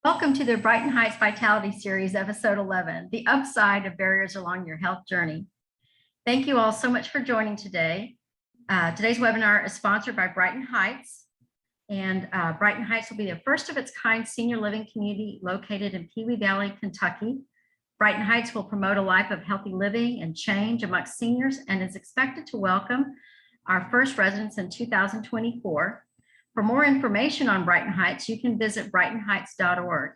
Welcome to the Brighten Heights Vitality Series, Episode 11, The Upside of Barriers Along Your Health Journey. Thank you all so much for joining today. Today's webinar is sponsored by Brighten Heights, and Brighten Heights will be the first of its kind senior living community located in Pewee Valley, Kentucky. Brighten Heights will promote a life of healthy living and change amongst seniors and is expected to welcome our first residents in 2024. For more information on Brighten Heights, you can visit brightenheights.org.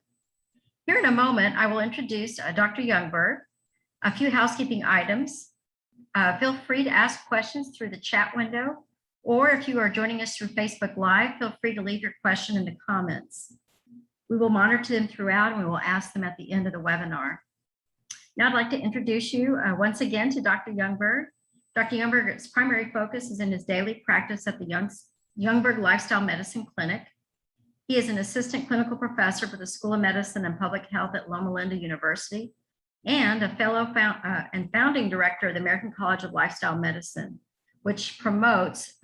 Here in a moment, I will introduce Dr. Youngberg. A few housekeeping items. Feel free to ask questions through the chat window, or if you are joining us through Facebook Live, feel free to leave your question in the comments. We will monitor them throughout and we will ask them at the end of the webinar. Now I'd like to introduce you once again to Dr. Youngberg. Dr. Youngberg's primary focus is in his daily practice at the Youngberg Lifestyle Medicine Clinic. He is an assistant clinical professor for the School of Medicine and Public Health at Loma Linda University and a fellow and founding director of the American College of Lifestyle Medicine, which promotes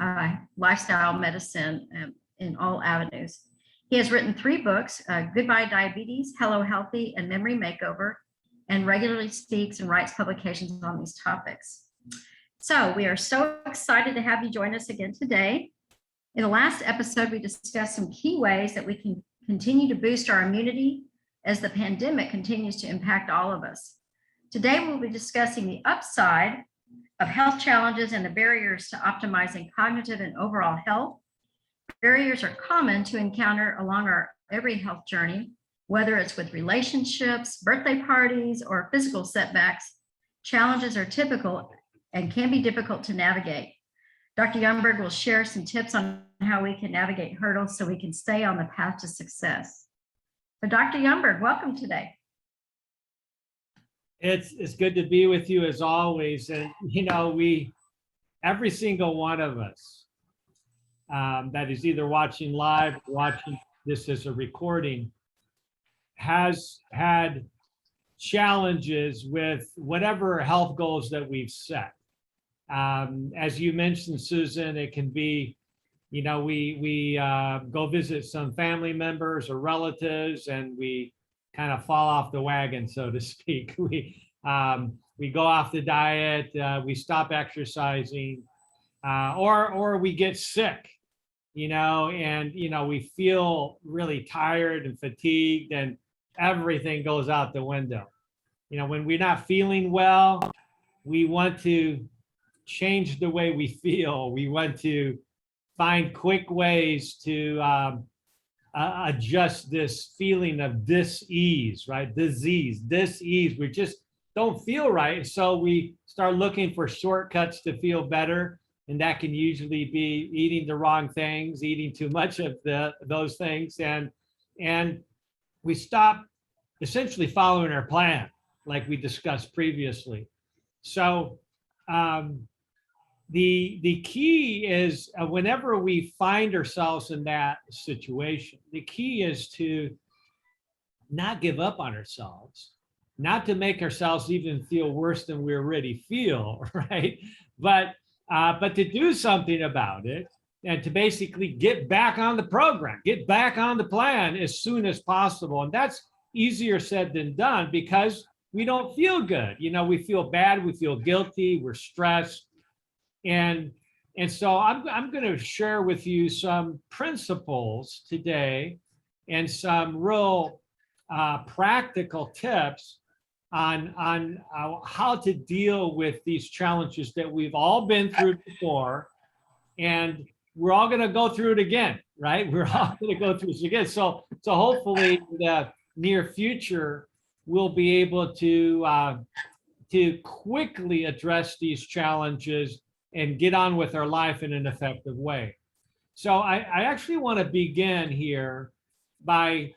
lifestyle medicine in all avenues. He has written 3 books, Goodbye Diabetes, Hello Healthy, and Memory Makeover, and regularly speaks and writes publications on these topics. So we are so excited to have you join us again today. In the last episode, we discussed some key ways that we can continue to boost our immunity as the pandemic continues to impact all of us. Today, we'll be discussing the upside of health challenges and the barriers to optimizing cognitive and overall health. Barriers are common to encounter along our every health journey, whether it's with relationships, birthday parties, or physical setbacks. Challenges are typical and can be difficult to navigate. Dr. Youngberg will share some tips on how we can navigate hurdles so we can stay on the path to success. So Dr. Youngberg, welcome today. It's good to be with you as always. And, every single one of us that is either watching live, watching this as a recording, has had challenges with whatever health goals that we've set. As you mentioned, Susan, it can be, we go visit some family members or relatives and we kind of fall off the wagon, so to speak. We go off the diet, we stop exercising, or we get sick, and, we feel really tired and fatigued and everything goes out the window. When we're not feeling well, we want to change the way we feel. We want to find quick ways to adjust this feeling of dis-ease, right? Disease, dis-ease. We just don't feel right. So we start looking for shortcuts to feel better. And that can usually be eating the wrong things, eating too much of those things. And we stop essentially following our plan, like we discussed previously. So, the key is whenever we find ourselves in that situation, the key is to not give up on ourselves, not to make ourselves even feel worse than we already feel, right? But to do something about it and to basically get back on the program, get back on the plan as soon as possible. And that's easier said than done because we don't feel good. We feel bad, we feel guilty, we're stressed. And so I'm going to share with you some principles today and some real practical tips on how to deal with these challenges that we've all been through before. And we're all going to go through it again, right? We're all going to go through this again. So hopefully in the near future, we'll be able to quickly address these challenges and get on with our life in an effective way. So I actually want to begin here by,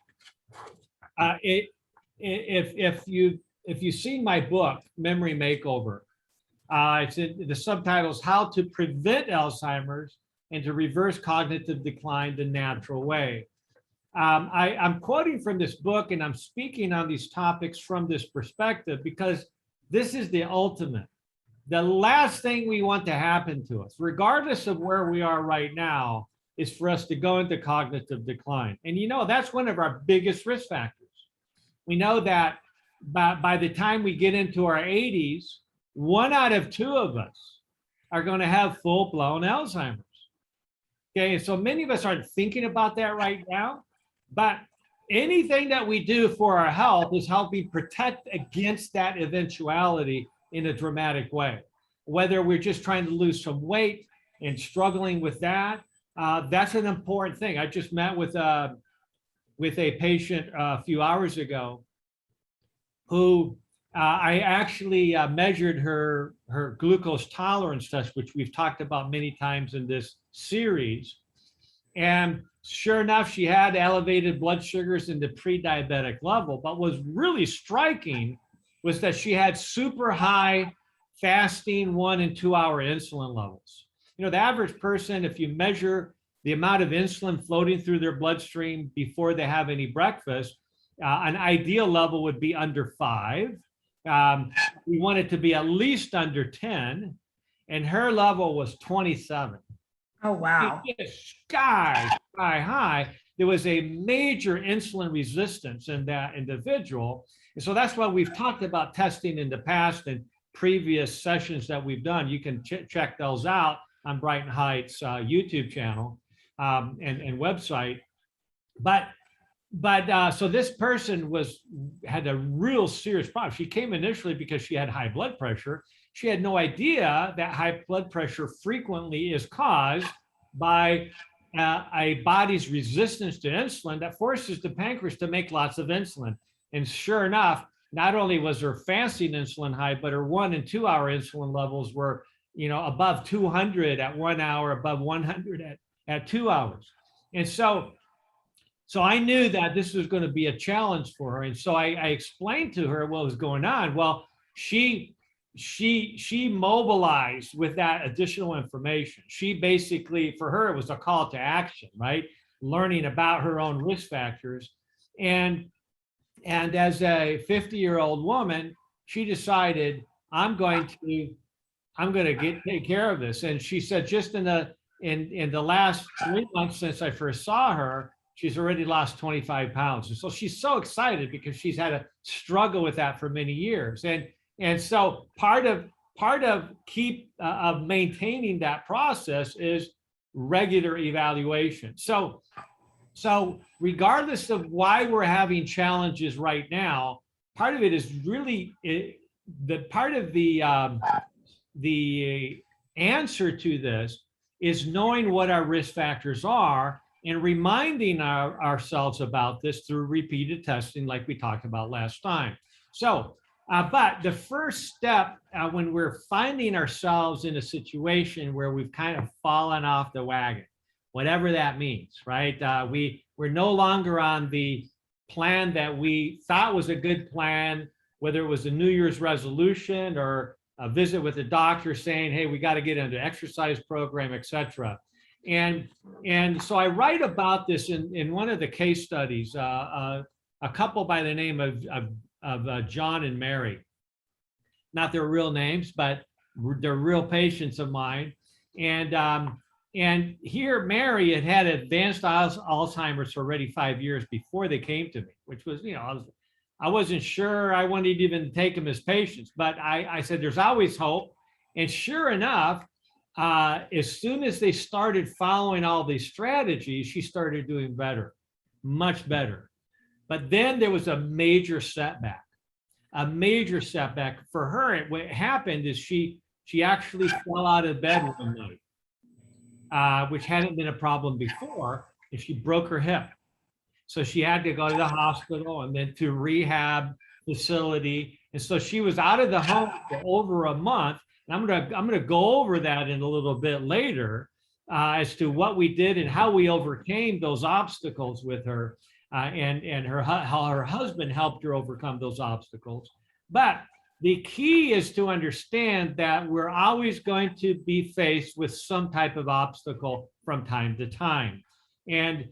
if you've seen my book, Memory Makeover, it's in the subtitles, How to Prevent Alzheimer's and to Reverse Cognitive Decline the Natural Way. I'm quoting from this book and I'm speaking on these topics from this perspective because this is the ultimate. The last thing we want to happen to us, regardless of where we are right now, is for us to go into cognitive decline. And that's one of our biggest risk factors. We know that by the time we get into our 80s, 1 out of 2 of us are going to have full-blown Alzheimer's. Okay, so many of us aren't thinking about that right now, but anything that we do for our health is helping protect against that eventuality in a dramatic way. Whether we're just trying to lose some weight and struggling with that, that's an important thing. I just met with a patient a few hours ago who I actually measured her glucose tolerance test, which we've talked about many times in this series. And sure enough, she had elevated blood sugars in the pre-diabetic level. But what was really striking was that she had super high fasting 1 and 2 hour insulin levels. The average person, if you measure the amount of insulin floating through their bloodstream before they have any breakfast, an ideal level would be under 5. We want it to be at least under 10, and her level was 27. Oh, wow. Sky high. There was a major insulin resistance in that individual. And so that's why we've talked about testing in the past and previous sessions that we've done. You can check those out on Brighten Heights YouTube channel and website. But so this person had a real serious problem. She came initially because she had high blood pressure. She had no idea that high blood pressure frequently is caused by a body's resistance to insulin that forces the pancreas to make lots of insulin. And sure enough, not only was her fasting insulin high, but her 1 and 2 hour insulin levels were, above 200 at 1 hour, above 100 at 2 hours. And so I knew that this was going to be a challenge for her. And so I explained to her what was going on. Well, she mobilized with that additional information. She basically, for her, it was a call to action, right? Learning about her own risk factors. And as a 50-year-old woman, she decided, I'm going to take care of this. And she said, just in the last 3 months since I first saw her, she's already lost 25 pounds. And so she's so excited because she's had a struggle with that for many years. And so part of maintaining that process is regular evaluation. So regardless of why we're having challenges right now, part of it is really the answer to this is knowing what our risk factors are and reminding ourselves about this through repeated testing like we talked about last time. So, but the first step when we're finding ourselves in a situation where we've kind of fallen off the wagon, whatever that means, right? We're no longer on the plan that we thought was a good plan, whether it was a New Year's resolution or a visit with a doctor saying, hey, we got to get into exercise program, et cetera. And so I write about this in one of the case studies, a couple by the name of John and Mary. Not their real names, but they're real patients of mine. And here Mary had advanced Alzheimer's for already 5 years before they came to me, which was, I wasn't sure I wanted to even take them as patients, but I said, there's always hope. And sure enough, as soon as they started following all these strategies, she started doing better, much better. But then there was a major setback for her. What happened is she actually fell out of bed one night, which hadn't been a problem before, and she broke her hip. So she had to go to the hospital and then to rehab facility. And so she was out of the home for over a month. And I'm gonna go over that in a little bit later as to what we did and how we overcame those obstacles with her, and how her husband helped her overcome those obstacles. But the key is to understand that we're always going to be faced with some type of obstacle from time to time, and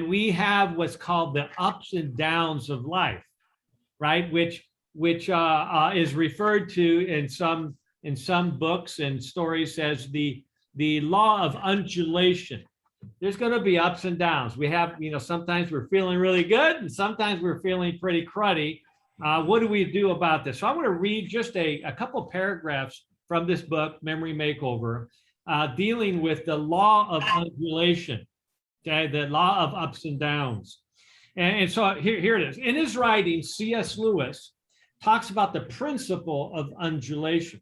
we have what's called the ups and downs of life, right? Which is referred to in some books and stories as the law of undulation. there's going to be ups and downs. We have, sometimes we're feeling really good and sometimes we're feeling pretty cruddy. What do we do about this? So I want to read just a couple paragraphs from this book, Memory Makeover, dealing with the law of undulation, okay, the law of ups and downs. And so here it is. In his writing, C.S. Lewis talks about the principle of undulation,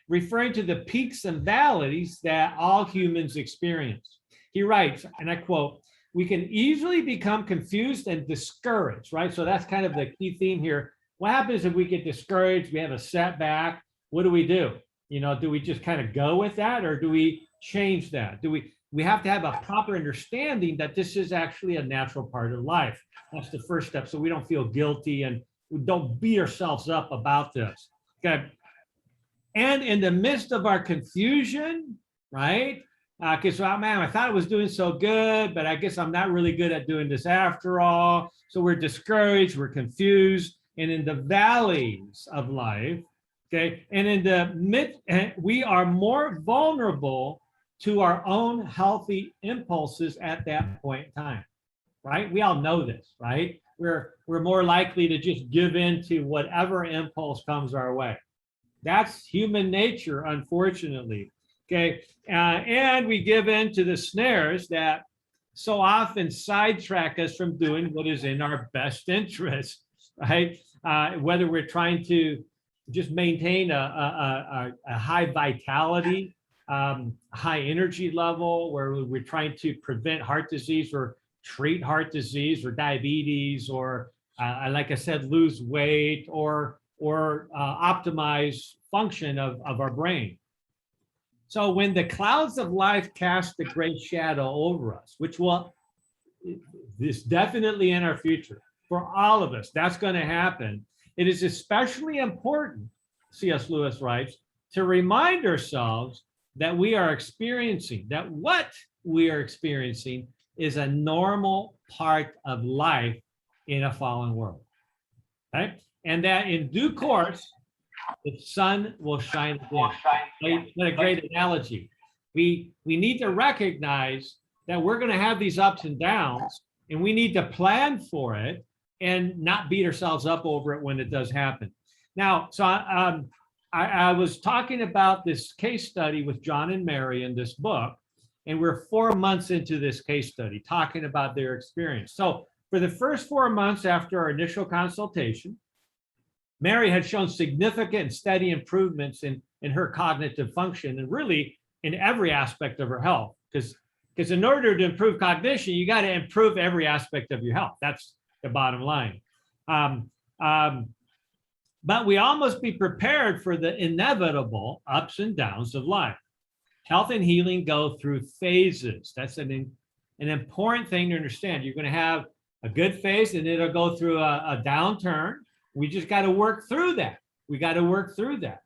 referring to the peaks and valleys that all humans experience. He writes, and I quote, "We can easily become confused and discouraged," right? So that's kind of the key theme here. What happens if we get discouraged, we have a setback? What do? Do we just kind of go with that, or do we change that? We have to have a proper understanding that this is actually a natural part of life. That's the first step, so we don't feel guilty and we don't beat ourselves up about this. Okay. And in the midst of our confusion, right? Because, man, I thought I was doing so good, but I guess I'm not really good at doing this after all. So we're discouraged, we're confused. And in the valleys of life, okay, and in the we are more vulnerable to our own healthy impulses at that point in time, right? We all know this, right? We're more likely to just give in to whatever impulse comes our way. That's human nature, unfortunately. Okay, and we give in to the snares that so often sidetrack us from doing what is in our best interest, right? Whether we're trying to just maintain a high vitality, high energy level, where we're trying to prevent heart disease or treat heart disease or diabetes, or like I said, lose weight or optimize function of our brain. So when the clouds of life cast a great shadow over us, which is definitely in our future for all of us, that's going to happen. It is especially important, C.S. Lewis writes, to remind ourselves that what we are experiencing is a normal part of life in a fallen world, right? And that in due course, the sun will shine again. What a great analogy. We need to recognize that we're going to have these ups and downs, and we need to plan for it and not beat ourselves up over it when it does happen. Now, so I was talking about this case study with John and Mary in this book, and we're 4 months into this case study talking about their experience. So for the first 4 months after our initial consultation, Mary had shown significant and steady improvements in her cognitive function and really in every aspect of her health. Because in order to improve cognition, you got to improve every aspect of your health. That's the bottom line. But we all must be prepared for the inevitable ups and downs of life. Health and healing go through phases. That's an important thing to understand. You're going to have a good phase and it'll go through a downturn. We just got to work through that. We got to work through that.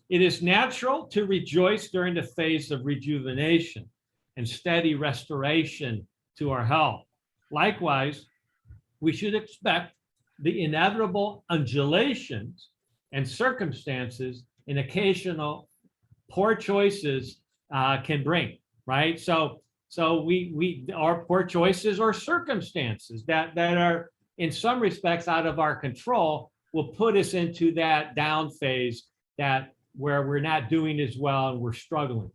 It is natural to rejoice during the phase of rejuvenation and steady restoration to our health. Likewise, we should expect the inevitable undulations and circumstances and occasional poor choices can bring, right? So our poor choices or circumstances that are in some respects out of our control will put us into that down phase where we're not doing as well and we're struggling.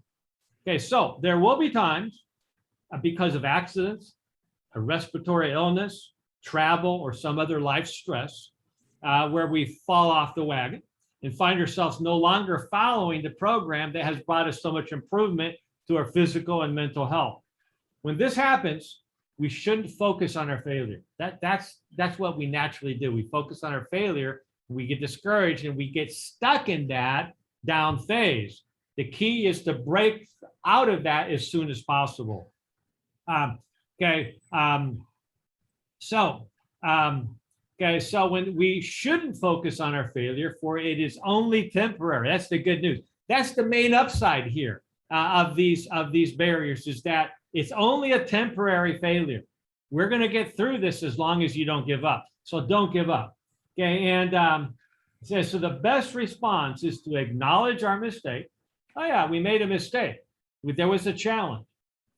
Okay, so there will be times because of accidents, a respiratory illness, travel, or some other life stress where we fall off the wagon and find ourselves no longer following the program that has brought us so much improvement to our physical and mental health. When this happens, we shouldn't focus on our failure. That's what we naturally do. We focus on our failure, we get discouraged, and we get stuck in that down phase. The key is to break out of that as soon as possible. So when we shouldn't focus on our failure, for it is only temporary. That's the good news. That's the main upside here of these barriers, is that it's only a temporary failure. We're going to get through this as long as you don't give up. So don't give up. Okay, and so the best response is to acknowledge our mistake. Oh yeah, we made a mistake. There was a challenge.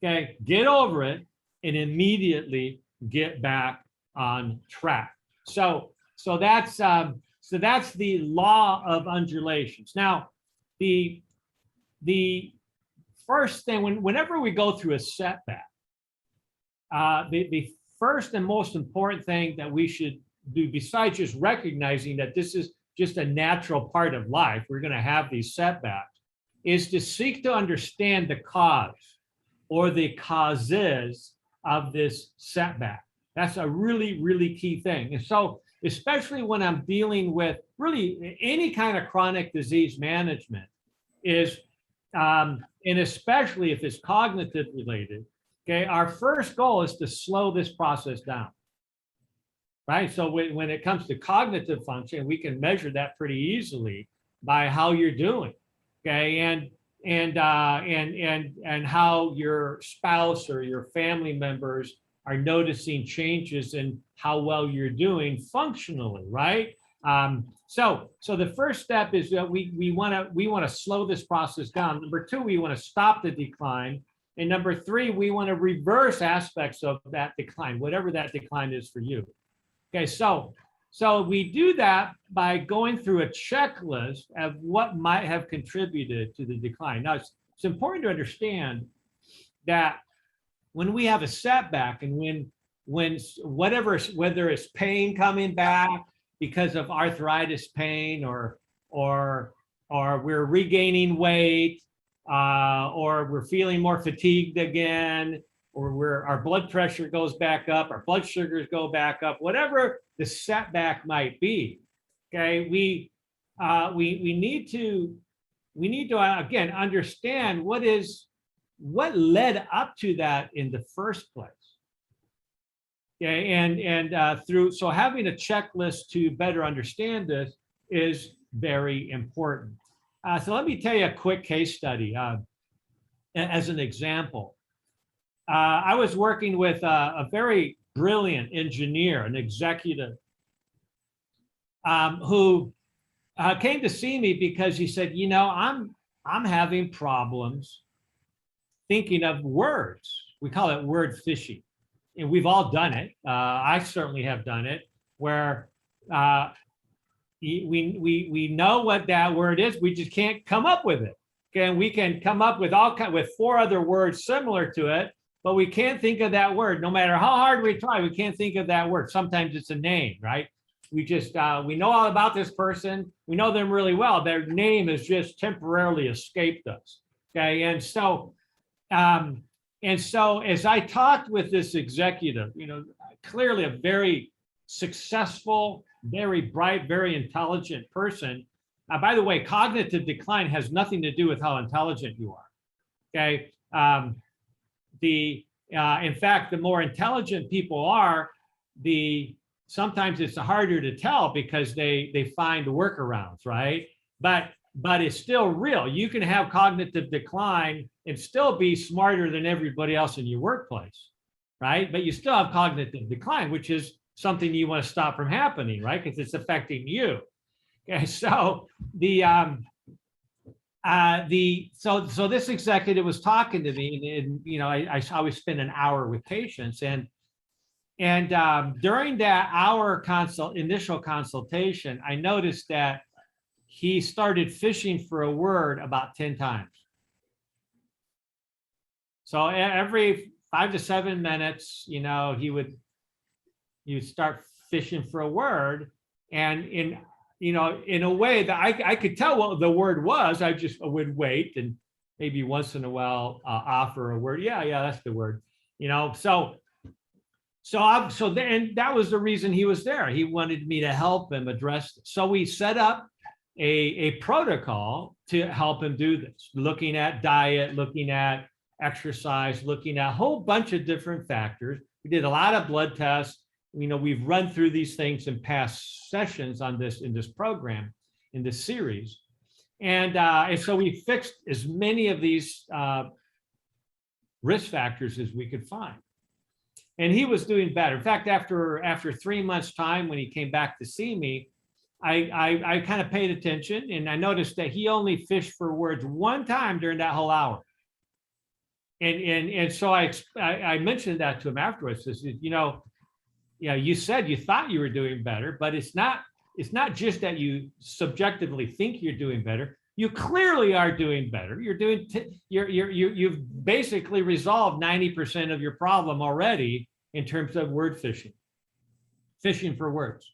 Okay, get over it and immediately get back on track. So that's the law of undulations. Now, the first thing whenever we go through a setback, the first and most important thing that we should do, besides just recognizing that this is just a natural part of life, we're going to have these setbacks, is to seek to understand the cause or the causes of this setback. That's a really, really key thing. And so, especially when I'm dealing with really any kind of chronic disease management, is, and especially if it's cognitive related, okay, our first goal is to slow this process down, right? So when it comes to cognitive function, we can measure that pretty easily by how you're doing, okay, and how your spouse or your family members are noticing changes in how well you're doing functionally, right? So the first step is that we want to slow this process down. Number two, we want to stop the decline. And number three, we want to reverse aspects of that decline, whatever that decline is for you. Okay, so we do that by going through a checklist of what might have contributed to the decline. Now, it's important to understand that when we have a setback and when whether it's pain coming back because of arthritis pain or we're regaining weight, or we're feeling more fatigued again, or our blood pressure goes back up, our blood sugars go back up, whatever the setback might be, okay, we need to again understand what led up to that in the first place. Okay, and so having a checklist to better understand this is very important. So let me tell you a quick case study as an example. I was working with a very brilliant engineer, an executive, who came to see me because he said, you know, I'm having problems thinking of words. We call it word fishing. And we've all done it. I certainly have done it, where we know what that word is, we just can't come up with it. Okay, and we can come up with with 4 other words similar to it, but we can't think of that word. No matter how hard we try, we can't think of that word. Sometimes it's a name, right? We just we know all about this person. We know them really well. Their name has just temporarily escaped us. Okay, and so as I talked with this executive, you know, clearly a very successful, very bright, very intelligent person. By the way, cognitive decline has nothing to do with how intelligent you are. Okay. In fact, the more intelligent people are, sometimes it's harder to tell because they find workarounds, right? But it's still real. You can have cognitive decline and still be smarter than everybody else in your workplace, right? But you still have cognitive decline, which is something you want to stop from happening, right? Because it's affecting you. Okay, so so this executive was talking to me, and you know, I always spend an hour with patients, and during that hour initial consultation, I noticed that he started fishing for a word about 10 times. So every 5 to 7 minutes, you know, he would start fishing for a word, and in a way that I could tell what the word was. I would wait and maybe once in a while offer a word. Yeah, that's the word. You know, so then that was the reason he was there. He wanted me to help him address this. So we set up a protocol to help him do this, looking at diet, looking at exercise, looking at a whole bunch of different factors. We did a lot of blood tests. You know, we've run through these things in past sessions in this program, in this series. And so we fixed as many of these risk factors as we could find. And he was doing better. In fact, after 3 months' time, when he came back to see me, I kind of paid attention, and I noticed that he only fished for words 1 time during that whole hour. And so I mentioned that to him afterwards. I said, you said you thought you were doing better, but it's not just that you subjectively think you're doing better. You clearly are doing better. You've basically resolved 90% of your problem already in terms of word fishing for words.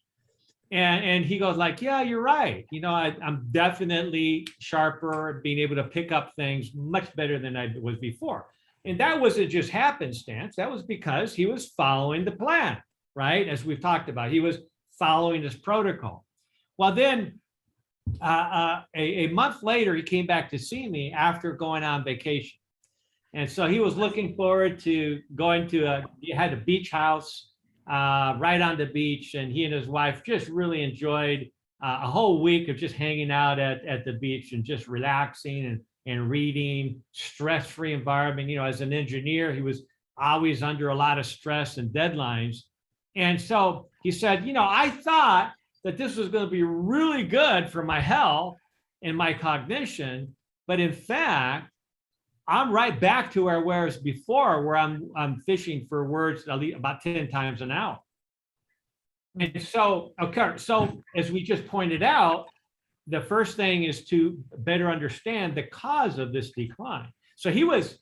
And he goes like, yeah, you're right. I'm definitely sharper, being able to pick up things much better than I was before. And that wasn't just happenstance. That was because he was following the plan, right? As we've talked about, he was following this protocol. Well, then a month later, he came back to see me after going on vacation. And so he was looking forward to going to he had a beach house right on the beach. And he and his wife just really enjoyed a whole week of just hanging out at the beach and just relaxing and reading, stress-free environment. As an engineer, he was always under a lot of stress and deadlines. And so he said, I thought that this was going to be really good for my health and my cognition, but in fact, I'm right back to where I was before, where I'm fishing for words about 10 times an hour. And so, okay, so as we just pointed out, the first thing is to better understand the cause of this decline. So he was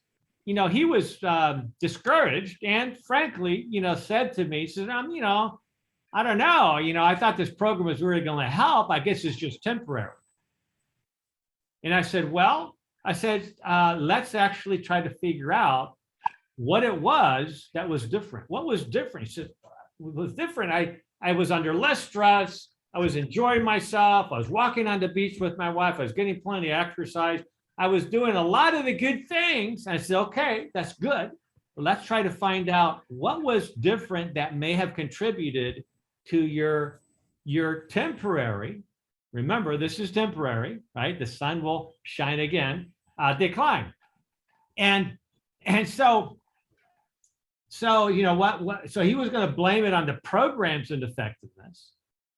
discouraged and frankly, said to me, he said, I don't know, I thought this program was really going to help. I guess it's just temporary. And I said, let's actually try to figure out what it was that was different. What was different? He said, what was different? I was under less stress. I was enjoying myself. I was walking on the beach with my wife. I was getting plenty of exercise. I was doing a lot of the good things. I said, okay, that's good. But let's try to find out what was different that may have contributed to your temporary, remember, this is temporary, right? The sun will shine again, decline. And so so he was going to blame it on the program's ineffectiveness.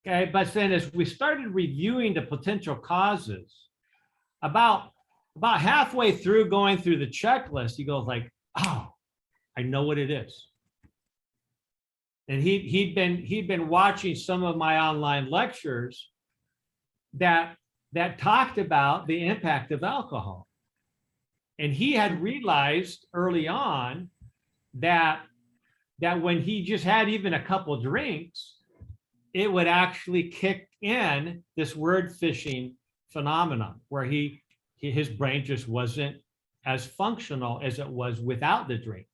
Okay, but then as we started reviewing the potential causes, about halfway through going through the checklist, he goes like, oh, I know what it is. And he'd been watching some of my online lectures that talked about the impact of alcohol. And he had realized early on that when he just had even a couple drinks, it would actually kick in this word fishing phenomenon where his brain just wasn't as functional as it was without the drinks.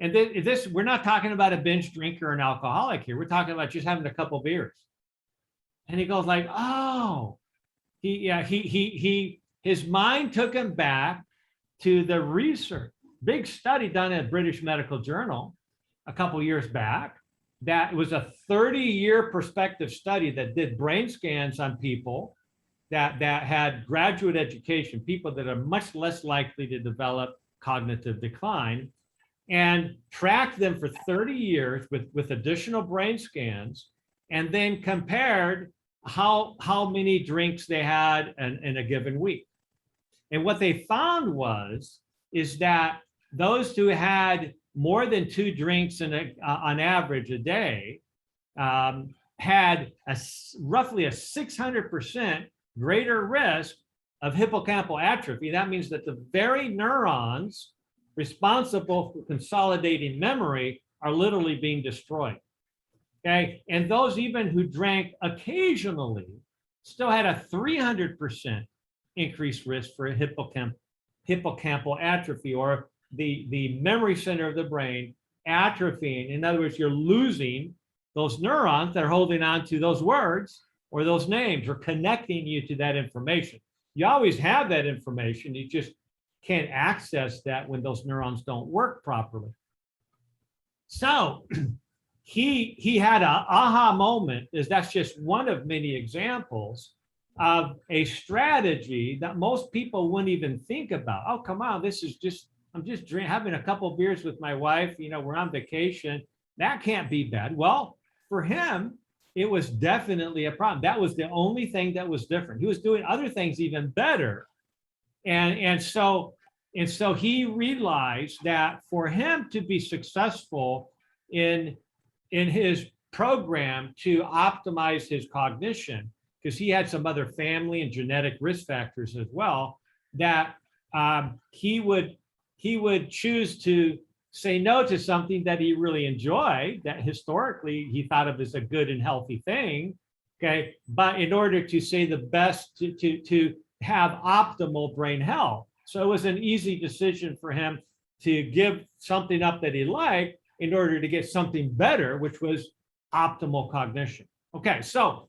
And this, we're not talking about a binge drinker or an alcoholic here. We're talking about just having a couple beers. And he goes like, oh, his mind took him back to the research, big study done at British Medical Journal a couple years back. That was a 30-year prospective study that did brain scans on people that had graduate education, people that are much less likely to develop cognitive decline, and tracked them for 30 years with additional brain scans, and then compared how many drinks they had in a given week. And what they found is that those who had more than 2 drinks on average a day had roughly a 600% greater risk of hippocampal atrophy. That means that the very neurons responsible for consolidating memory are literally being destroyed. Okay, and those even who drank occasionally still had a 300% increased risk for hippocampal atrophy, or the memory center of the brain atrophying. In other words, you're losing those neurons that are holding on to those words or those names or connecting you to that information. You always have that information. You just can't access that when those neurons don't work properly. So he had an aha moment, that's just one of many examples of a strategy that most people wouldn't even think about. Oh, come on, I'm just having a couple of beers with my wife, we're on vacation. That can't be bad. Well, for him, it was definitely a problem. That was the only thing that was different. He was doing other things even better. And so And so he realized that for him to be successful in his program to optimize his cognition, because he had some other family and genetic risk factors as well, that he would choose to say no to something that he really enjoyed, that historically he thought of as a good and healthy thing. Okay, but in order to say the best, to have optimal brain health. So it was an easy decision for him to give something up that he liked in order to get something better, which was optimal cognition. Okay, so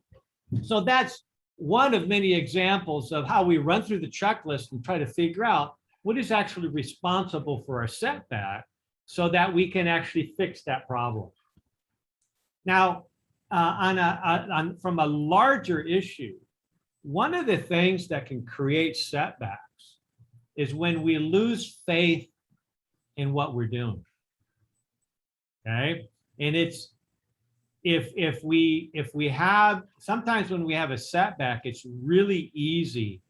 that's one of many examples of how we run through the checklist and try to figure out what is actually responsible for our setback so that we can actually fix that problem. Now, from a larger issue, one of the things that can create setbacks is when we lose faith in what we're doing. Okay, and it's if we have, sometimes when we have a setback, it's really easy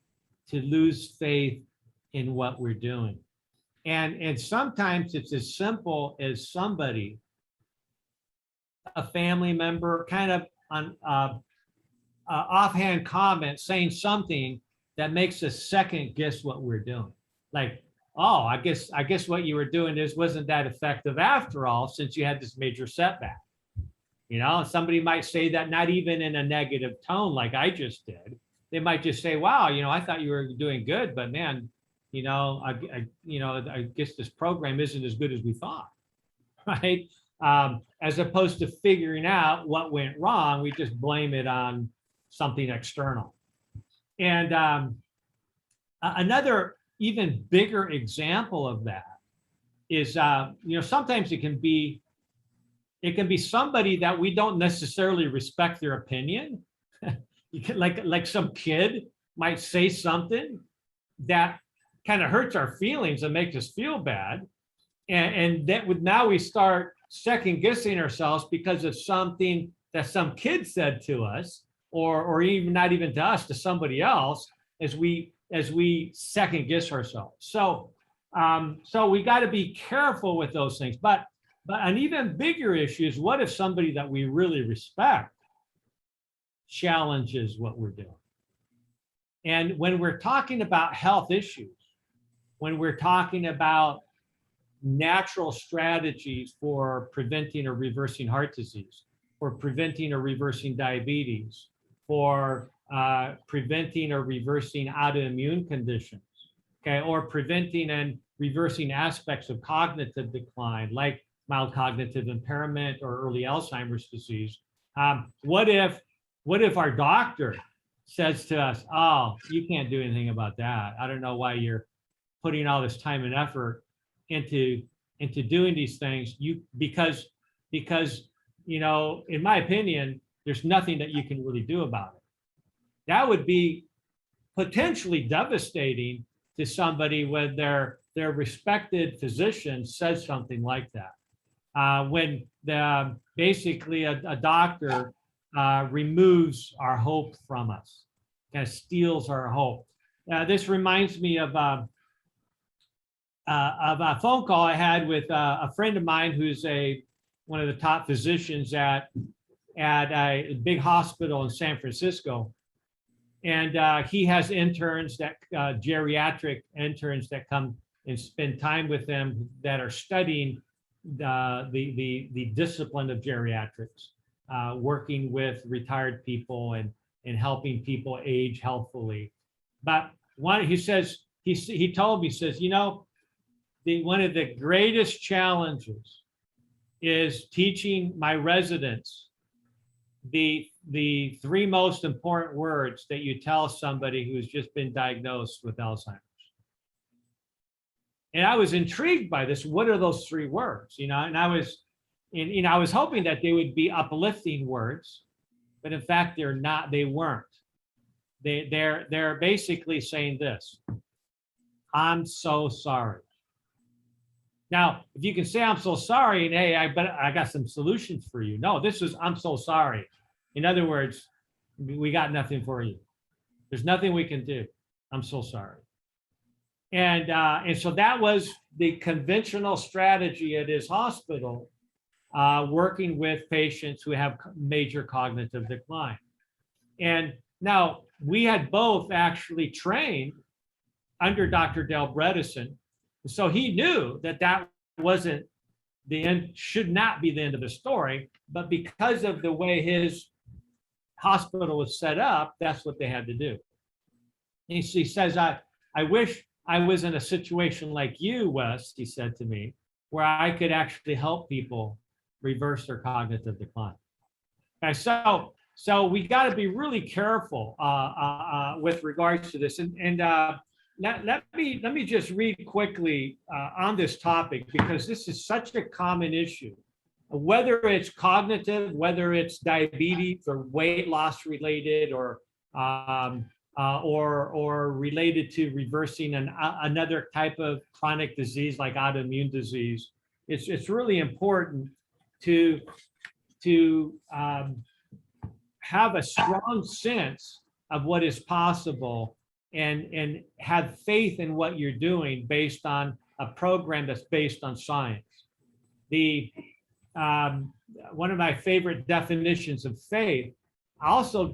to lose faith in what we're doing, and sometimes it's as simple as somebody, a family member, kind of on offhand comment saying something that makes us second guess what we're doing. Like, oh, I guess what you were doing wasn't that effective after all, since you had this major setback. You know, somebody might say that not even in a negative tone like I just did. They might just say, wow, you know, I thought you were doing good, but man, you know, I guess this program isn't as good as we thought, right? As opposed to figuring out what went wrong, we just blame it on something external. And another even bigger example of that is, you know, sometimes it can be somebody that we don't necessarily respect their opinion. You can, like some kid might say something that kind of hurts our feelings and makes us feel bad. And that would, now we start second guessing ourselves because of something that some kid said to us, or even not even to us, to somebody else, as we second guess ourselves. So we got to be careful with those things. But an even bigger issue is, what if somebody that we really respect challenges what we're doing? And when we're talking about health issues, when we're talking about natural strategies for preventing or reversing heart disease, for preventing or reversing diabetes, for preventing or reversing autoimmune conditions, okay, or preventing and reversing aspects of cognitive decline, like mild cognitive impairment or early Alzheimer's disease. What if our doctor says to us, oh, you can't do anything about that. I don't know why you're putting all this time and effort into doing these things. Because you know, in my opinion, there's nothing that you can really do about it. That would be potentially devastating to somebody when their respected physician says something like that. When basically a doctor removes our hope from us, kind of steals our hope. This reminds me of a phone call I had with a friend of mine who's one of the top physicians at a big hospital in San Francisco. And he has interns, geriatric interns, that come and spend time with them, that are studying the discipline of geriatrics, working with retired people and helping people age healthfully. But he told me, you know, one of the greatest challenges is teaching my residents the three most important words that you tell somebody who's just been diagnosed with Alzheimer's. And I was intrigued by this. What are those three words? You know, and I was hoping that they would be uplifting words, but in fact, they're not. They weren't. They're basically saying this: I'm so sorry. Now, if you can say I'm so sorry, and hey, I got some solutions for you. No, this is I'm so sorry. In other words, we got nothing for you. There's nothing we can do. I'm so sorry. And so that was the conventional strategy at his hospital, working with patients who have major cognitive decline. And now we had both actually trained under Dr. Del Bredesen. So he knew that that wasn't the end, should not be the end of the story, but because of the way his hospital was set up, that's what they had to do. And he says, I wish I was in a situation like you, Wes, he said to me, where I could actually help people reverse their cognitive decline. Okay, so we got to be really careful with regards to this. And let me just read quickly on this topic, because this is such a common issue. Whether it's cognitive, whether it's diabetes or weight loss related, or related to reversing another type of chronic disease like autoimmune disease, it's really important to have a strong sense of what is possible and have faith in what you're doing based on a program that's based on science. One of my favorite definitions of faith, also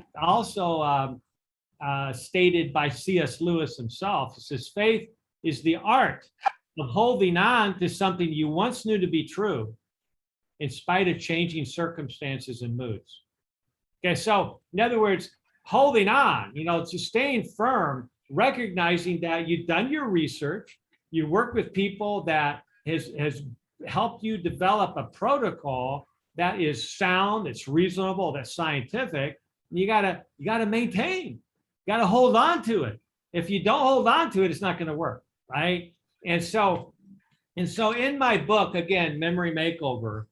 stated by C.S. Lewis himself, it says, faith is the art of holding on to something you once knew to be true in spite of changing circumstances and moods. Okay, so in other words, holding on, to staying firm, recognizing that you've done your research, you work with people that has helped you develop a protocol that is sound, it's reasonable, that's scientific. You gotta maintain, you gotta hold on to it. If you don't hold on to it, it's not gonna work, right? And so in my book, again, Memory Makeover,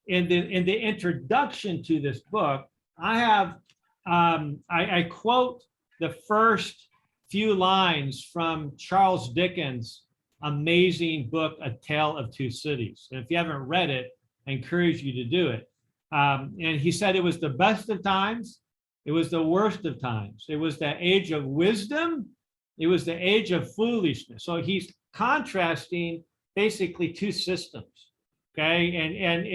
in the introduction to this book, I have I quote the first few lines from Charles Dickens' amazing book, A Tale of Two Cities. And if you haven't read it, I encourage you to do it. And he said it was the best of times, it was the worst of times. It was the age of wisdom, it was the age of foolishness. So he's contrasting basically two systems. Okay, and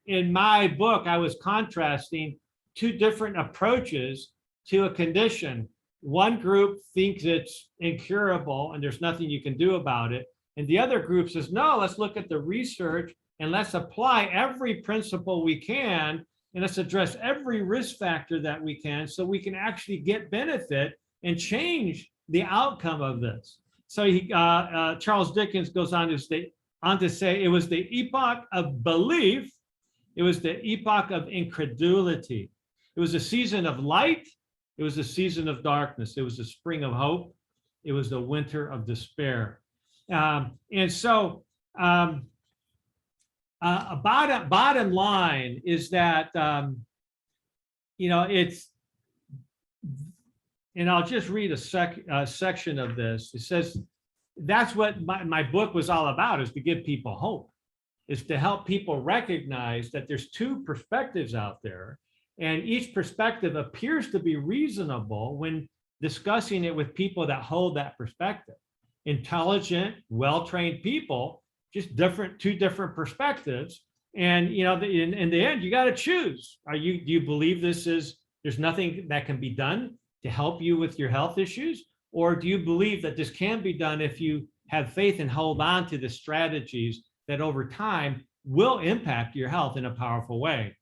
in my book, I was contrasting two different approaches to a condition. One group thinks it's incurable and there's nothing you can do about it. And the other group says, no, let's look at the research and let's apply every principle we can, and let's address every risk factor that we can, so we can actually get benefit and change the outcome of this. So Charles Dickens goes on to say it was the epoch of belief, it was the epoch of incredulity. It was a season of light, it was a season of darkness, it was a spring of hope, it was the winter of despair. Bottom line is that, it's, and I'll just read a section of this. It says, that's what my book was all about, is to give people hope, is to help people recognize that there's two perspectives out there, and each perspective appears to be reasonable when discussing it with people that hold that perspective. Intelligent, well-trained people, just two different perspectives. And in the end, you got to choose. Do you believe there's nothing that can be done to help you with your health issues? Or do you believe that this can be done if you have faith and hold on to the strategies that over time will impact your health in a powerful way?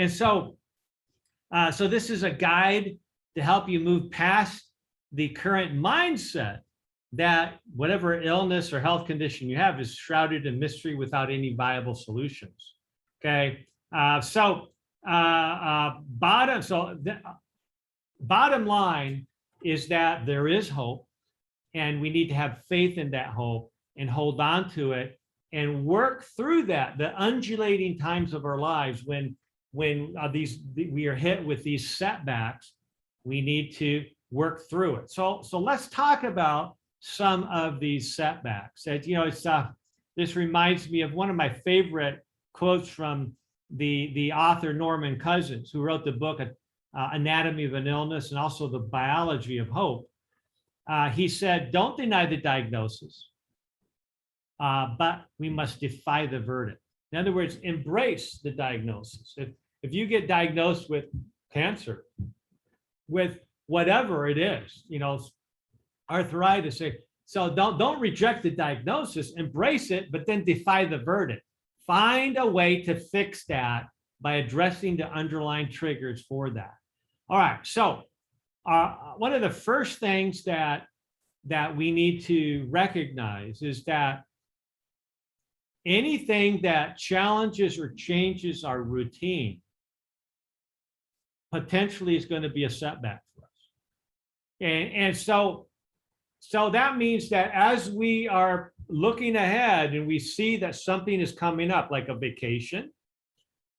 So this is a guide to help you move past the current mindset that whatever illness or health condition you have is shrouded in mystery without any viable solutions. Okay, bottom line is that there is hope, and we need to have faith in that hope and hold on to it and work through the undulating times of our lives when we are hit with these setbacks. We need to work through it. So let's talk about some of these setbacks. This reminds me of one of my favorite quotes from the author Norman Cousins, who wrote the book Anatomy of an Illness and also The Biology of Hope. He said, don't deny the diagnosis, but we must defy the verdict. In other words, embrace the diagnosis. If you get diagnosed with cancer, with whatever it is, arthritis, so don't reject the diagnosis, embrace it, but then defy the verdict. Find a way to fix that by addressing the underlying triggers for that. All right, so one of the first things that we need to recognize is that anything that challenges or changes our routine potentially is going to be a setback for us. And so that means that as we are looking ahead and we see that something is coming up, like a vacation,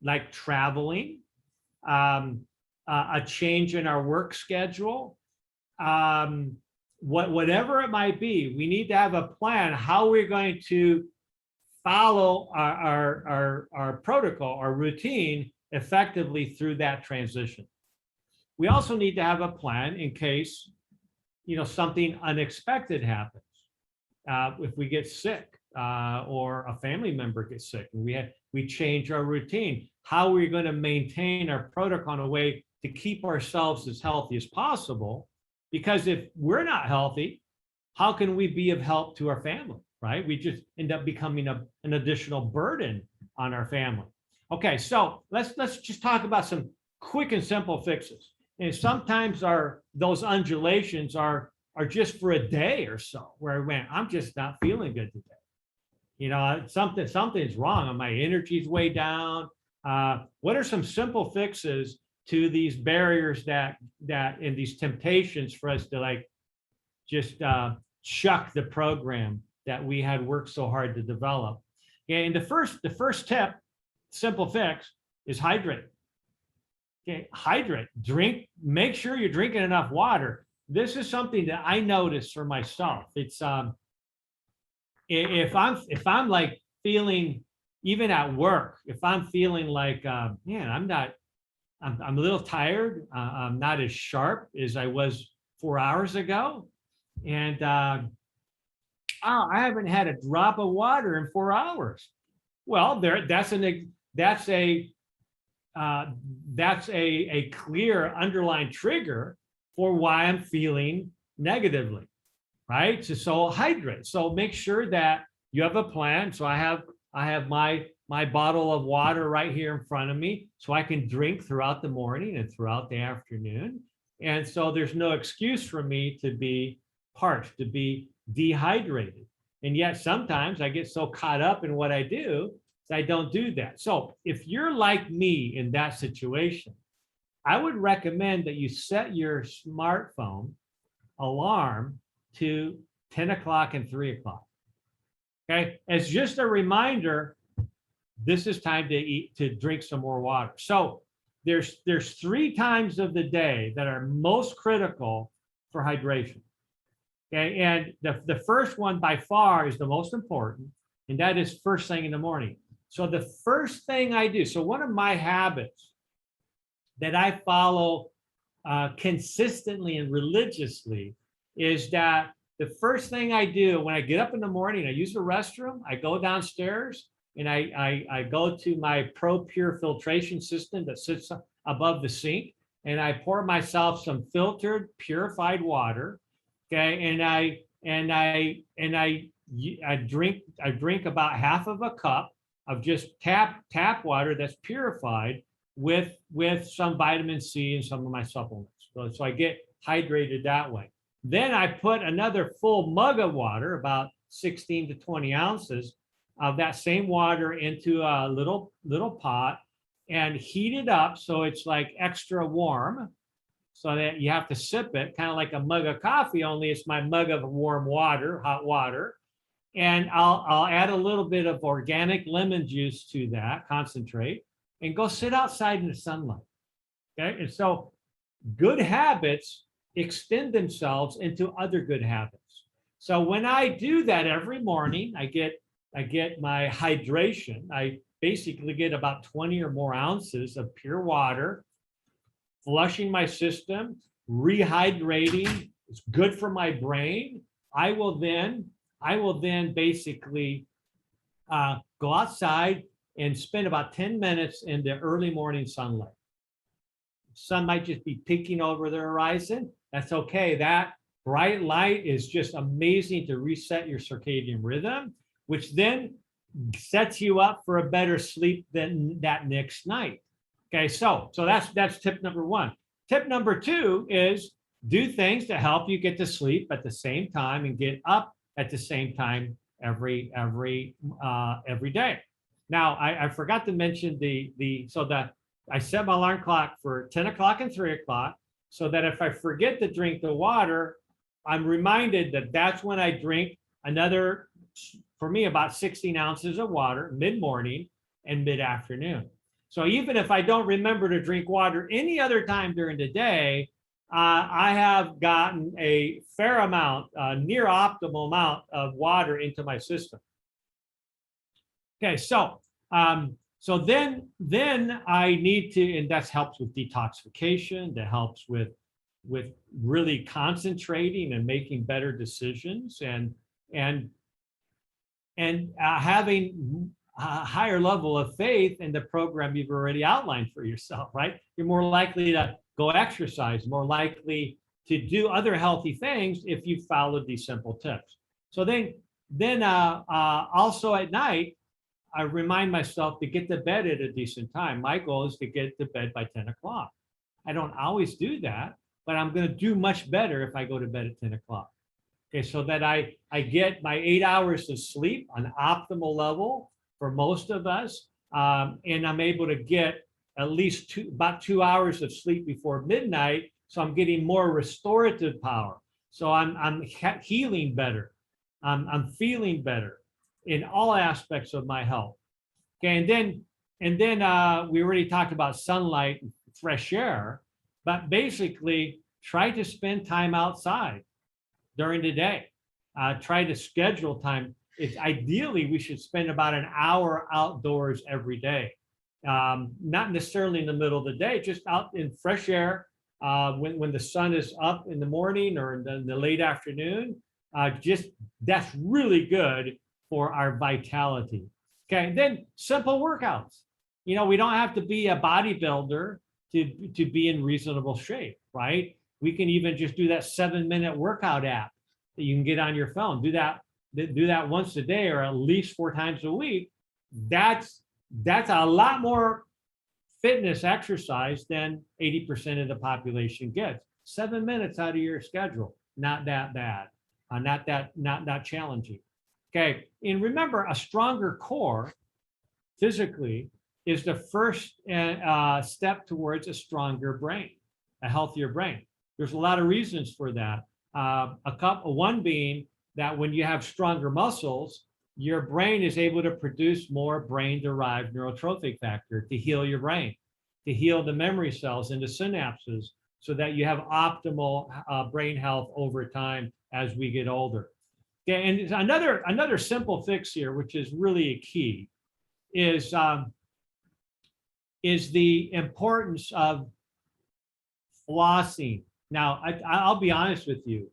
like traveling, a change in our work schedule, whatever it might be, we need to have a plan how we're going to follow our protocol, our routine effectively through that transition. We also need to have a plan in case, something unexpected happens. If we get sick or a family member gets sick and we change our routine, how are we going to maintain our protocol in a way to keep ourselves as healthy as possible? Because if we're not healthy, how can we be of help to our family, right? We just end up becoming an additional burden on our family. Okay, so let's just talk about some quick and simple fixes. And sometimes those undulations are just for a day or so, where I'm just not feeling good today. Something's wrong, and my energy's way down. What are some simple fixes to these barriers that and these temptations for us to just chuck the program that we had worked so hard to develop? And the first tip, simple fix, is hydrate. Okay, hydrate, drink, make sure you're drinking enough water. This is something that I notice for myself. It's if I'm like feeling, even at work, if I'm feeling like, man, I'm a little tired. I'm not as sharp as I was 4 hours ago. And I haven't had a drop of water in 4 hours. Well, that's a clear underlying trigger for why I'm feeling negatively, right? So hydrate. So make sure that you have a plan. So I have my bottle of water right here in front of me, so I can drink throughout the morning and throughout the afternoon. And so there's no excuse for me to be parched, to be dehydrated. And yet sometimes I get so caught up in what I do that I don't do that. So if you're like me in that situation, I would recommend that you set your smartphone alarm to 10 o'clock and 3 o'clock. Okay, as just a reminder, this is time to drink some more water. So there's 3 times of the day that are most critical for hydration. Okay, and the first one by far is the most important, and that is first thing in the morning. So the first thing I do, so one of my habits that I follow consistently and religiously is that the first thing I do when I get up in the morning, I use the restroom, I go downstairs, and I go to my ProPure filtration system that sits above the sink, and I pour myself some filtered, purified water. Okay, and I drink about half of a cup of just tap water that's purified with some vitamin C and some of my supplements. So I get hydrated that way. Then I put another full mug of water, about 16 to 20 ounces of that same water, into a little pot and heat it up so it's like extra warm, so that you have to sip it, kind of like a mug of coffee, only it's my mug of warm water, hot water. And I'll add a little bit of organic lemon juice to that concentrate and go sit outside in the sunlight. Okay, and so good habits extend themselves into other good habits. So when I do that every morning, I get my hydration. I basically get about 20 or more ounces of pure water, flushing my system, rehydrating, it's good for my brain. I will then basically go outside and spend about 10 minutes in the early morning sunlight. Sun might just be peeking over the horizon. That's okay. That bright light is just amazing to reset your circadian rhythm, which then sets you up for a better sleep than that next night. Okay, so that's tip number one. Tip number two is do things to help you get to sleep at the same time and get up at the same time every day. Now, I forgot to mention I set my alarm clock for 10 o'clock and 3 o'clock so that if I forget to drink the water, I'm reminded that that's when I drink another, for me, about 16 ounces of water mid-morning and mid-afternoon. So even if I don't remember to drink water any other time during the day, I have gotten a fair amount, near optimal amount of water into my system. Okay, so then I need to, and that helps with detoxification. That helps with really concentrating and making better decisions, and having a higher level of faith in the program you've already outlined for yourself. Right? You're more likely to go exercise, more likely to do other healthy things if you followed these simple tips. So then also at night, I remind myself to get to bed at a decent time. My goal is to get to bed by 10 o'clock. I don't always do that, but I'm going to do much better if I go to bed at 10 o'clock. Okay, so that I get my 8 hours of sleep on optimal level for most of us, and I'm able to get at least about 2 hours of sleep before midnight, so I'm getting more restorative power. So I'm healing better. I'm feeling better in all aspects of my health. Okay, and then we already talked about sunlight and fresh air, but basically try to spend time outside during the day. Try to schedule time. Ideally, we should spend about an hour outdoors every day. Not necessarily in the middle of the day, just out in fresh air when the sun is up in the morning or in the late afternoon. That's really good for our vitality. Okay, and then simple workouts. We don't have to be a bodybuilder to be in reasonable shape, right? We can even just do that 7-minute workout app that you can get on your phone. Do that once a day or at least 4 times a week. That's a lot more fitness exercise than 80% of the population gets. 7 minutes out of your schedule, not that bad, not that challenging. Okay, and remember, a stronger core physically is the first step towards a stronger brain, a healthier brain. There's a lot of reasons for that. One being that when you have stronger muscles, your brain is able to produce more brain-derived neurotrophic factor to heal your brain, to heal the memory cells and the synapses so that you have optimal brain health over time as we get older. Okay, and another simple fix here, which is really a key, is the importance of flossing. Now, I'll be honest with you.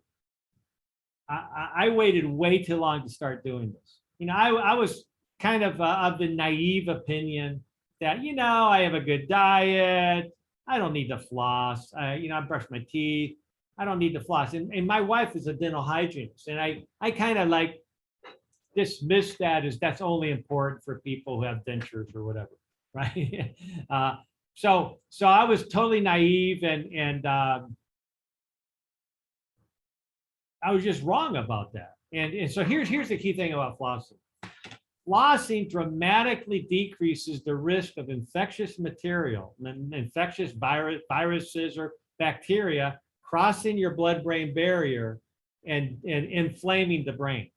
I waited way too long to start doing this. I was kind of the naive opinion that, I have a good diet. I don't need to floss. I brush my teeth. I don't need to floss. And my wife is a dental hygienist. And I kind of dismiss that as that's only important for people who have dentures or whatever, right? So I was totally naive and I was just wrong about that. And so here's the key thing about flossing. Flossing dramatically decreases the risk of infectious material, infectious viruses or bacteria crossing your blood-brain barrier and inflaming the brain.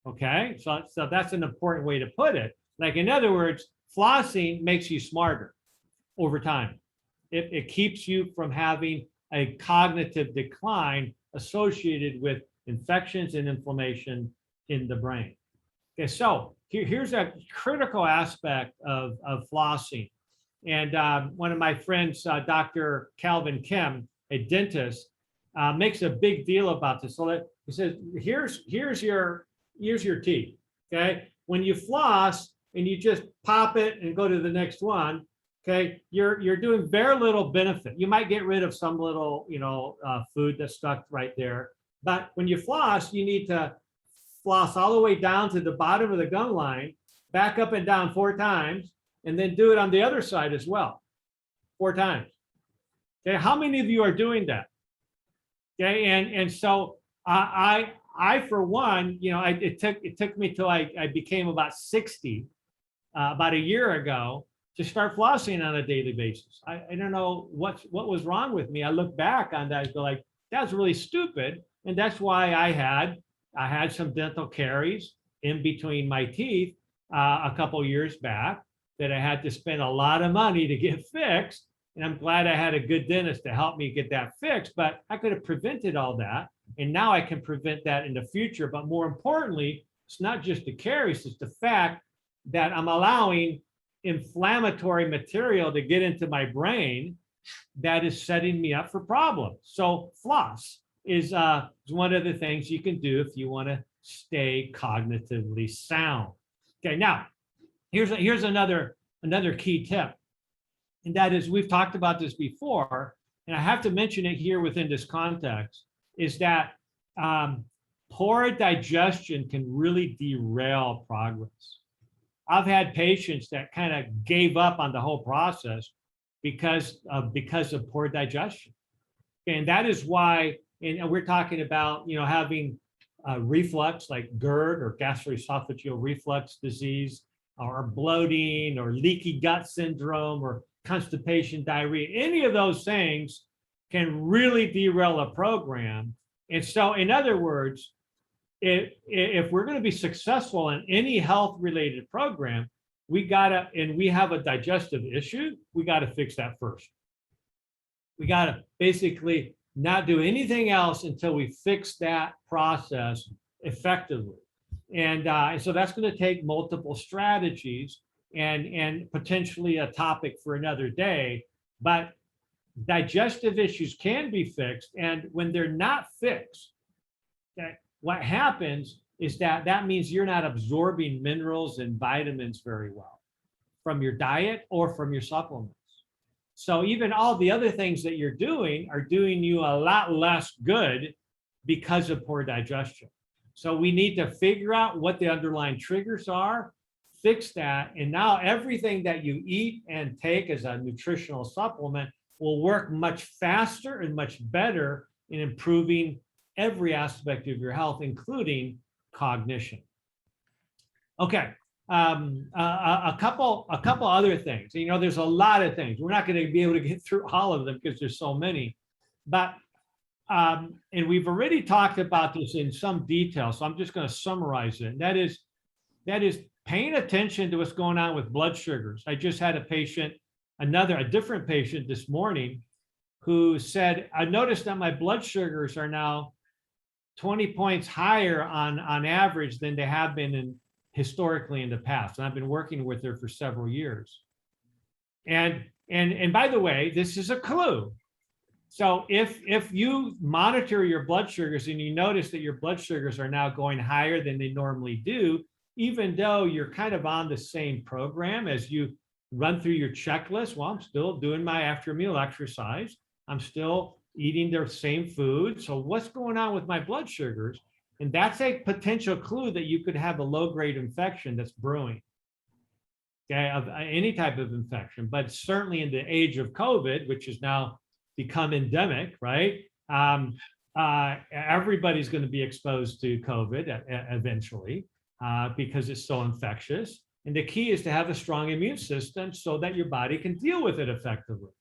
Okay, so that's an important way to put it. Like, in other words, flossing makes you smarter over time. It keeps you from having a cognitive decline associated with infections and inflammation in the brain. Okay, so here's a critical aspect of flossing. And one of my friends, Dr. Calvin Kim, a dentist, makes a big deal about this. So he says, here's your teeth. Okay, when you floss and you just pop it and go to the next one, okay, you're doing very little benefit. You might get rid of some little, food that's stuck right there. But when you floss, you need to floss all the way down to the bottom of the gum line, back up and down 4 times, and then do it on the other side as well, 4 times. Okay, how many of you are doing that? Okay, and so I for one, it took me till I became about 60, about a year ago, to start flossing on a daily basis. I don't know what was wrong with me. I look back on that and go like, that's really stupid. And that's why I had some dental caries in between my teeth a couple years back that I had to spend a lot of money to get fixed. And I'm glad I had a good dentist to help me get that fixed, but I could have prevented all that. And now I can prevent that in the future. But more importantly, it's not just the caries, it's the fact that I'm allowing inflammatory material to get into my brain that is setting me up for problems. So floss is one of the things you can do if you want to stay cognitively sound. Okay, now here's another key tip, and that is, we've talked about this before, and I have to mention it here within this context, is that poor digestion can really derail progress. I've had patients that kind of gave up on the whole process because of poor digestion. And that is why, and we're talking about, having reflux like GERD or gastroesophageal reflux disease, or bloating or leaky gut syndrome or constipation, diarrhea. Any of those things can really derail a program. And so, in other words, if we're going to be successful in any health related program, we have a digestive issue, we got to fix that first. We got to basically not do anything else until we fix that process effectively. And so that's going to take multiple strategies and potentially a topic for another day. But digestive issues can be fixed. And when they're not fixed, okay, what happens is that means you're not absorbing minerals and vitamins very well from your diet or from your supplements. So even all the other things that you're doing are doing you a lot less good because of poor digestion. So we need to figure out what the underlying triggers are, fix that, and now everything that you eat and take as a nutritional supplement will work much faster and much better in improving every aspect of your health, including cognition. Okay, a couple other things. There's a lot of things. We're not going to be able to get through all of them because there's so many. But and we've already talked about this in some detail, so I'm just going to summarize it. That is paying attention to what's going on with blood sugars. I just had a different patient this morning who said, I noticed that my blood sugars are now 20 points higher on average than they have been historically in the past. And I've been working with her for several years. And by the way, this is a clue. So if you monitor your blood sugars and you notice that your blood sugars are now going higher than they normally do, even though you're kind of on the same program as you run through your checklist, well, I'm still doing my after meal exercise. I'm still eating the same food. So what's going on with my blood sugars? And that's a potential clue that you could have a low-grade infection that's brewing, okay, of any type of infection. But certainly in the age of COVID, which has now become endemic, right? Everybody's going to be exposed to COVID eventually because it's so infectious. And the key is to have a strong immune system so that your body can deal with it effectively.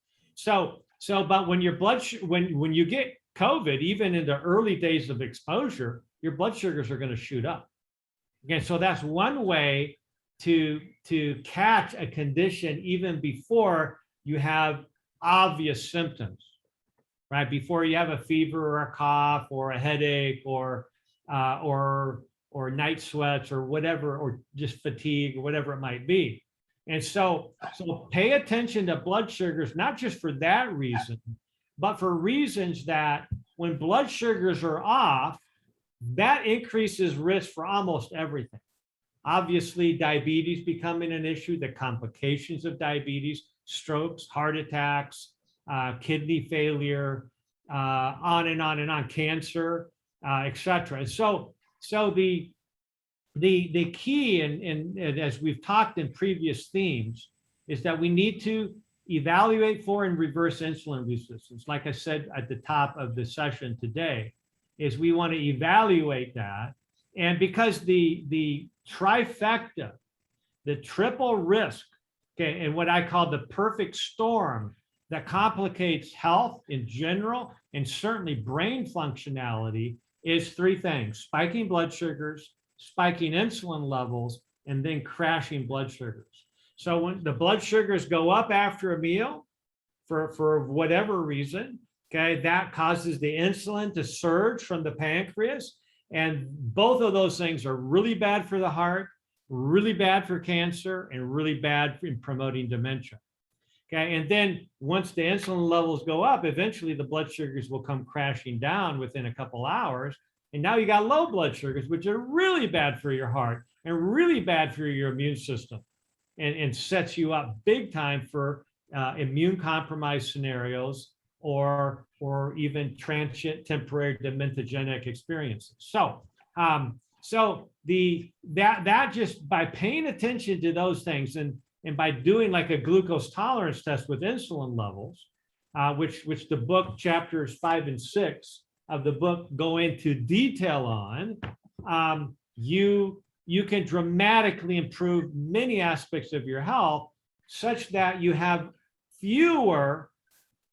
But when your when you get COVID, even in the early days of exposure, your blood sugars are going to shoot up. Okay, so that's one way to catch a condition even before you have obvious symptoms, right? Before you have a fever or a cough or a headache or night sweats or whatever, or just fatigue or whatever it might be. And so pay attention to blood sugars, not just for that reason, but for reasons that when blood sugars are off, that increases risk for almost everything. Obviously, diabetes becoming an issue, the complications of diabetes, strokes, heart attacks, kidney failure, on and on and on, cancer, etc. So the key, and as we've talked in previous themes, is that we need to evaluate for and reverse insulin resistance. Like I said at the top of the session today, is we want to evaluate that. And because the trifecta, the triple risk, okay, and what I call the perfect storm that complicates health in general and certainly brain functionality is three things: spiking blood sugars, spiking insulin levels, and then crashing blood sugars. So when the blood sugars go up after a meal for whatever reason, okay, that causes the insulin to surge from the pancreas. And both of those things are really bad for the heart, really bad for cancer, and really bad in promoting dementia. Okay, and then once the insulin levels go up, eventually the blood sugars will come crashing down within a couple hours. And now you got low blood sugars, which are really bad for your heart and really bad for your immune system, and sets you up big time for immune compromised scenarios or even transient temporary dementogenic experiences. So that just by paying attention to those things and by doing like a glucose tolerance test with insulin levels, which the book chapters 5 and 6 of the book go into detail on, you can dramatically improve many aspects of your health such that you have fewer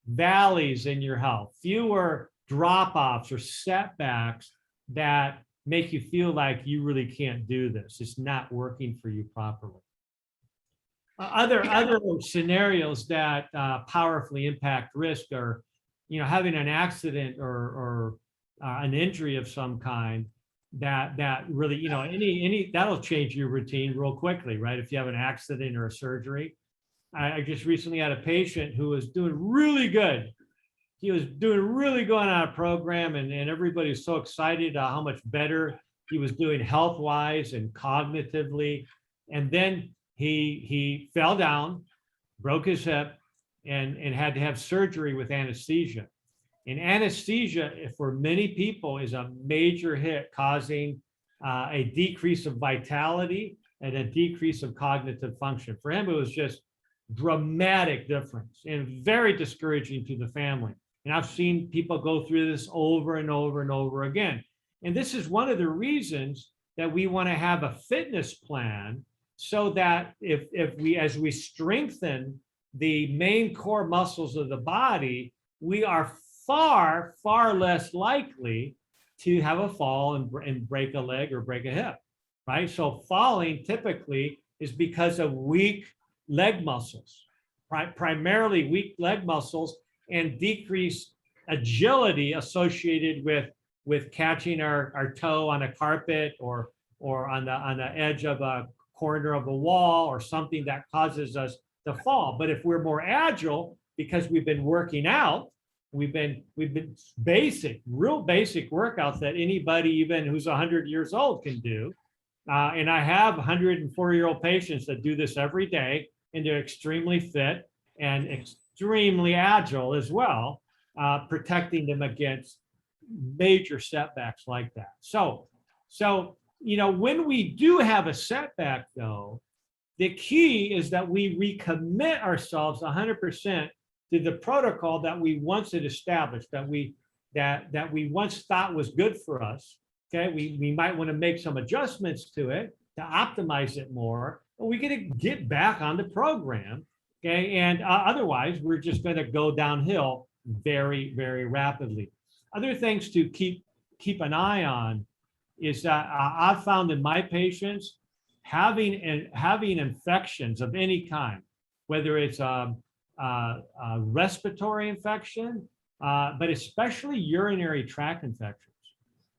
valleys in your health, fewer drop-offs or setbacks that make you feel like you really can't do this. It's not working for you properly. Other scenarios that powerfully impact risk are, having an accident or an injury of some kind that really, any that'll change your routine real quickly, right? If you have an accident or a surgery. I just recently had a patient who was doing really good. He was doing really good on a program, and everybody was so excited how much better he was doing health-wise and cognitively. And then he fell down, broke his hip, and had to have surgery with anesthesia. And anesthesia, for many people, is a major hit, causing a decrease of vitality and a decrease of cognitive function. For him, it was just dramatic difference and very discouraging to the family. And I've seen people go through this over and over and over again. And this is one of the reasons that we want to have a fitness plan, so that as we strengthen the main core muscles of the body, we are far, far less likely to have a fall and break a leg or break a hip, right? So falling typically is because of weak leg muscles, primarily weak leg muscles, and decreased agility associated with catching our toe on a carpet or on the edge of a corner of a wall or something that causes us to fall. But if we're more agile because we've been working out, we've been real basic workouts that anybody, even who's 100 years old, can do. And I have 104-year-old patients that do this every day, and they're extremely fit and extremely agile as well, protecting them against major setbacks like that. So when we do have a setback, though, the key is that we recommit ourselves 100% to the protocol that we once had established, that we once thought was good for us. Okay, we might want to make some adjustments to it to optimize it more, but we got to get back on the program. Okay, and otherwise we're just going to go downhill very, very rapidly. Other things to keep an eye on is that I've found in my patients having infections of any kind, whether it's a respiratory infection, but especially urinary tract infections.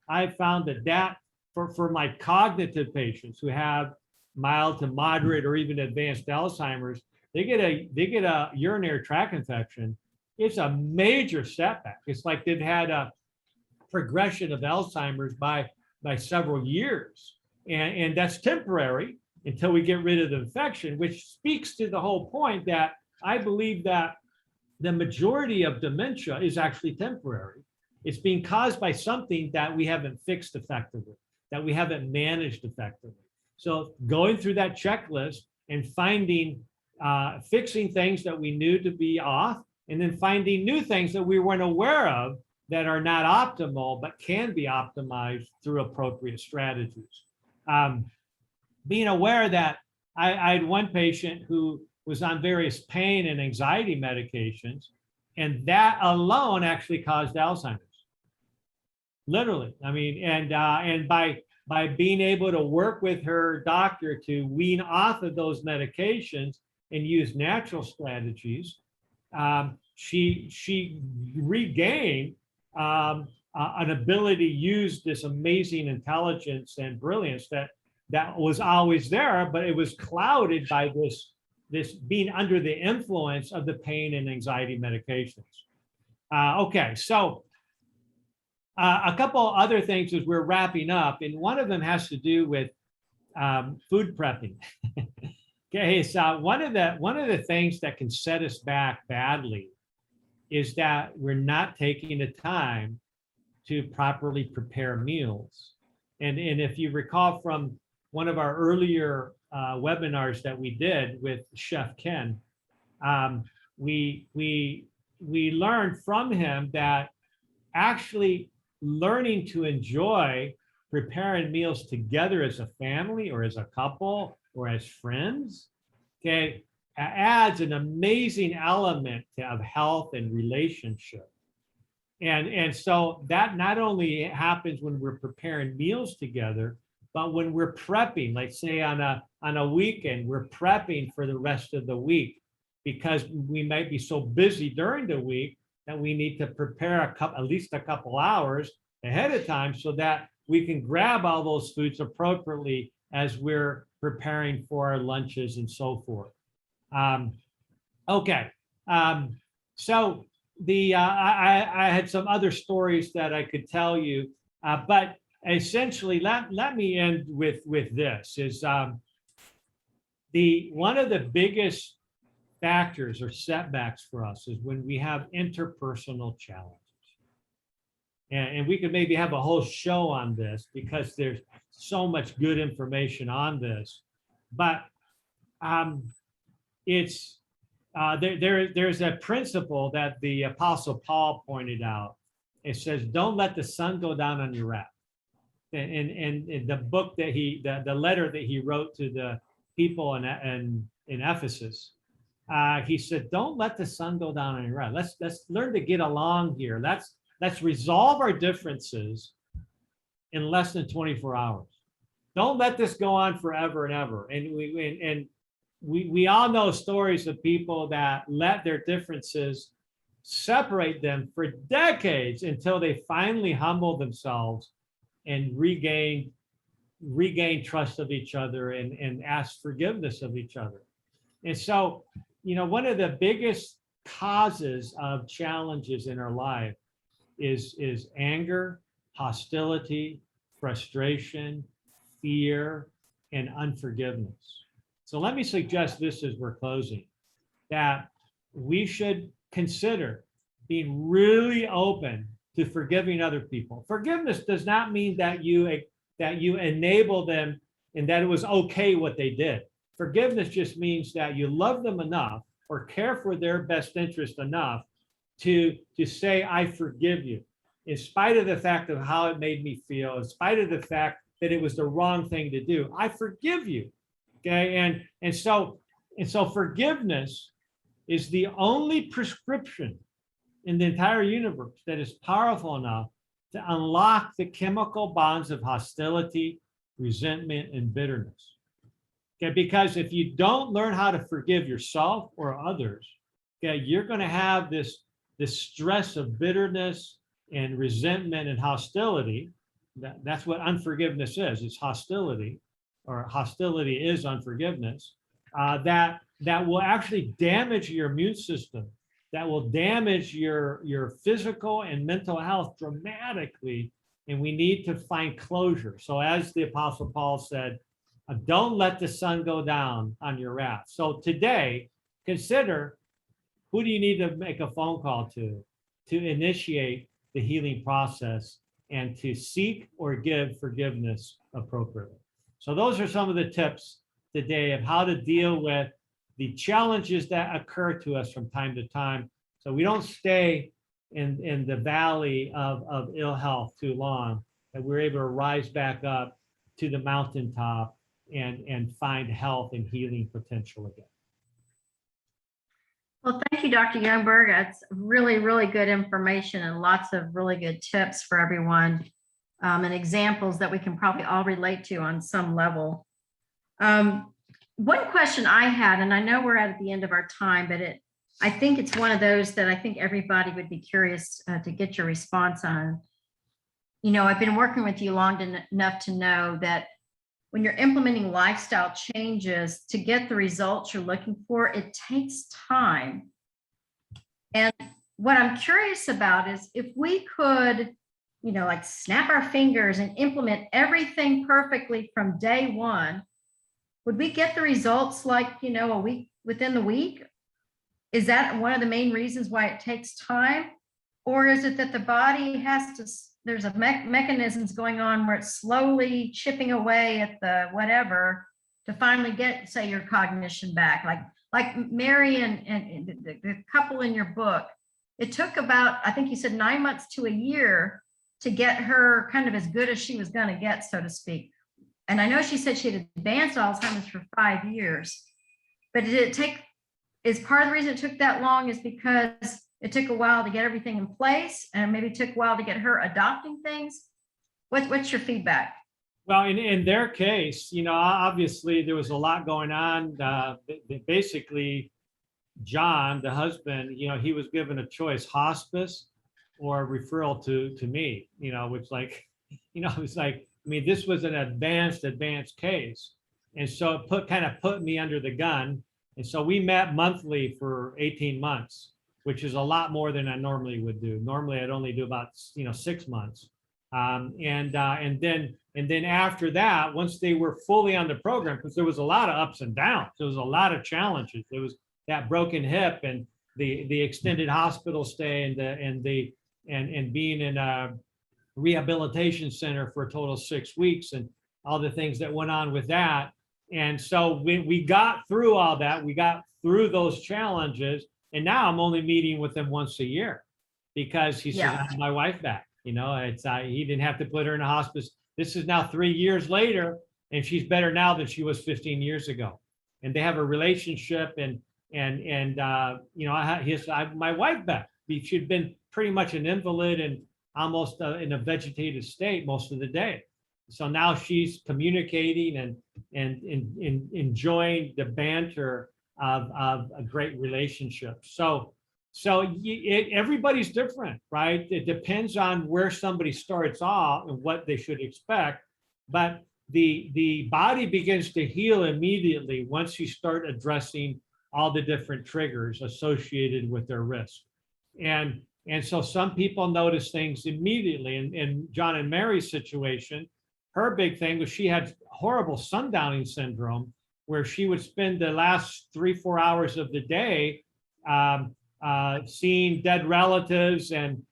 I've found that for my cognitive patients who have mild to moderate or even advanced Alzheimer's, they get a urinary tract infection. It's a major setback. It's like they've had a progression of Alzheimer's by several years. And that's temporary until we get rid of the infection, which speaks to the whole point that I believe that the majority of dementia is actually temporary. It's being caused by something that we haven't fixed effectively, that we haven't managed effectively. So going through that checklist and finding, fixing things that we knew to be off, and then finding new things that we weren't aware of that are not optimal, but can be optimized through appropriate strategies. Being aware that I had one patient who was on various pain and anxiety medications, and that alone actually caused Alzheimer's. Literally, I mean, and by being able to work with her doctor to wean off of those medications and use natural strategies, she regained an ability to use this amazing intelligence and brilliance that was always there, but it was clouded by this being under the influence of the pain and anxiety medications. Okay, so a couple other things as we're wrapping up, and one of them has to do with food prepping. Okay, so one of the things that can set us back badly is that we're not taking the time to properly prepare meals. And if you recall from one of our earlier webinars that we did with Chef Ken, we learned from him that actually learning to enjoy preparing meals together as a family or as a couple or as friends, okay, adds an amazing element of health and relationship. And so that not only happens when we're preparing meals together, but when we're prepping, like say on a weekend, we're prepping for the rest of the week because we might be so busy during the week that we need to prepare at least a couple hours ahead of time so that we can grab all those foods appropriately as we're preparing for our lunches and so forth. Okay, so I had some other stories that I could tell you, but essentially, let me end with this: is one of the biggest factors or setbacks for us is when we have interpersonal challenges. And we could maybe have a whole show on this because there's so much good information on this. But there's a principle that the Apostle Paul pointed out. It says, "Don't let the sun go down on your wrath." In the book that the letter that he wrote to the people in Ephesus, he said, "Don't let the sun go down on your wrath. Let's learn to get along here. Let's resolve our differences in less than 24 hours. Don't let this go on forever and ever." And we all know stories of people that let their differences separate them for decades until they finally humble themselves and regain trust of each other and ask forgiveness of each other. And so, one of the biggest causes of challenges in our life is anger, hostility, frustration, fear, and unforgiveness. So let me suggest this as we're closing, that we should consider being really open to forgiving other people. Forgiveness does not mean that you enable them and that it was okay what they did. Forgiveness just means that you love them enough or care for their best interest enough to say, "I forgive you," in spite of the fact of how it made me feel, in spite of the fact that it was the wrong thing to do. I forgive you. Okay. And so forgiveness is the only prescription in the entire universe that is powerful enough to unlock the chemical bonds of hostility, resentment, and bitterness. Okay, because if you don't learn how to forgive yourself or others, okay, you're going to have this stress of bitterness and resentment and hostility. That's what unforgiveness is. It's hostility, or hostility is unforgiveness. That will actually damage your immune system, that will damage your physical and mental health dramatically. And we need to find closure. So as the Apostle Paul said, don't let the sun go down on your wrath. So today, consider, who do you need to make a phone call to initiate the healing process and to seek or give forgiveness appropriately. So those are some of the tips today of how to deal with the challenges that occur to us from time to time, so we don't stay in the valley of ill health too long, that we're able to rise back up to the mountaintop and find health and healing potential again. Well, thank you, Dr. Youngberg. That's really, really good information and lots of really good tips for everyone, and examples that we can probably all relate to on some level. One question I had, and I know we're at the end of our time, but I think it's one of those that I think everybody would be curious to get your response on. You know, I've been working with you long enough to know that when you're implementing lifestyle changes to get the results you're looking for, it takes time. And what I'm curious about is if we could, you know, like snap our fingers and implement everything perfectly from day one, would we get the results like, you know, within the week? Is that one of the main reasons why it takes time? Or is it that the body has to, there's a mechanisms going on where it's slowly chipping away at the whatever to finally get, say, your cognition back? Like Mary and the couple in your book, it took about, I think you said 9 months to a year to get her kind of as good as she was going to get, so to speak. And I know she said she had advanced Alzheimer's for 5 years, but did it take, is part of the reason it took that long is because it took a while to get everything in place, and maybe it took a while to get her adopting things? What's your feedback? Well, in their case, you know, obviously there was a lot going on. Basically, John, the husband, you know, he was given a choice: hospice or referral to me, you know, which, like, you know, it was like, I mean, this was an advanced case. And so it kind of put me under the gun. And so we met monthly for 18 months, which is a lot more than I normally would do. Normally I'd only do about, you know, 6 months. And then after that, once they were fully on the program, because there was a lot of ups and downs, there was a lot of challenges. There was that broken hip and the extended hospital stay and being in a rehabilitation center for a total of 6 weeks and all the things that went on with that. And so we got through all that. We got through those challenges. And now I'm only meeting with him once a year because he said, I have my wife back. You know, it's he didn't have to put her in a hospice. This is now 3 years later, and she's better now than she was 15 years ago. And they have a relationship, and you know, my wife back. She'd been pretty much an invalid and almost in a vegetative state most of the day. So now she's communicating and enjoying the banter of a great relationship. So everybody's different, right? It depends on where somebody starts off and what they should expect. But the body begins to heal immediately once you start addressing all the different triggers associated with their risk. And so some people notice things immediately. In John and Mary's situation, her big thing was she had horrible sundowning syndrome, where she would spend the last 3-4 hours of the day seeing dead relatives and